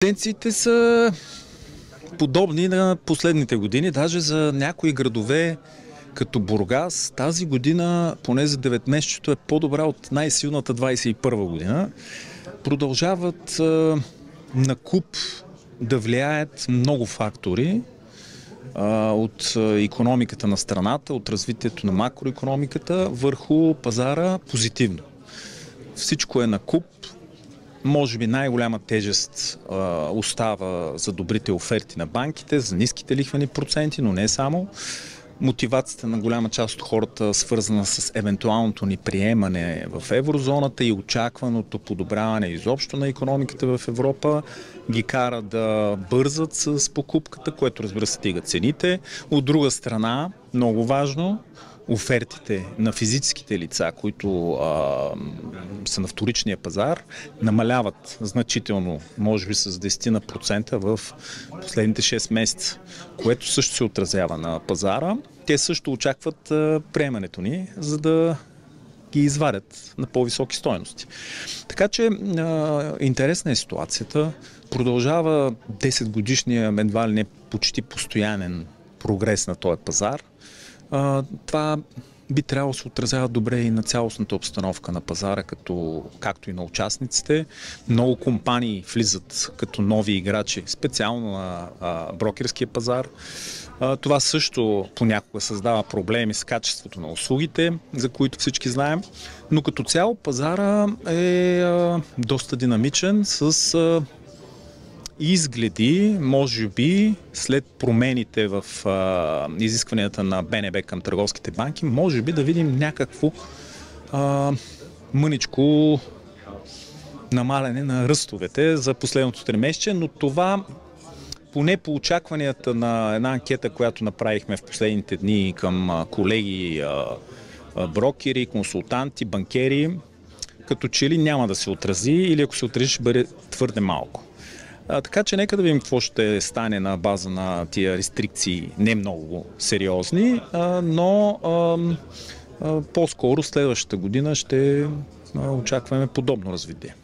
Тенденциите са подобни на последните години, даже за някои градове като Бургас тази година, поне за 9-месечето, е по-добра от най-силната 21 година. Продължават накуп да влияят много фактори от икономиката на страната, от развитието на макроикономиката върху пазара позитивно. Всичко е накуп. Може би най-голяма тежест остава за добрите оферти на банките, за ниските лихвени проценти, но не само. Мотивацията на голяма част от хората, свързана с евентуалното ни приемане в еврозоната и очакваното подобряване изобщо на икономиката в Европа, ги кара да бързат с покупката, което разбира се стига цените. От друга страна, много важно, офертите на физическите лица, които са на вторичния пазар, намаляват значително, може би с 10% в последните 6 месеца, което също се отразява на пазара. Те също очакват приемането ни, за да ги извадят на по-високи стойности. Така че интересна е ситуацията. Продължава 10 годишния, едва ли не почти постоянен прогрес на този пазар. Това би трябвало да се отразява добре и на цялостната обстановка на пазара, както и на участниците. Много компании влизат като нови играчи, специално на брокерския пазар. Това също понякога създава проблеми с качеството на услугите, за които всички знаем, но като цяло пазара е доста динамичен с изгледи, може би, след промените в изискванията на БНБ към търговските банки, може би да видим някакво мъничко намаляне на ръстовете за последното тримесечие, но това поне по очакванията на една анкета, която направихме в последните дни към колеги брокери, консултанти, банкери, като че ли няма да се отрази или ако се отрази ще бъде твърде малко. Така че нека да видим какво ще стане на база на тия рестрикции, не много сериозни, но по-скоро следващата година ще очакваме подобно развитие.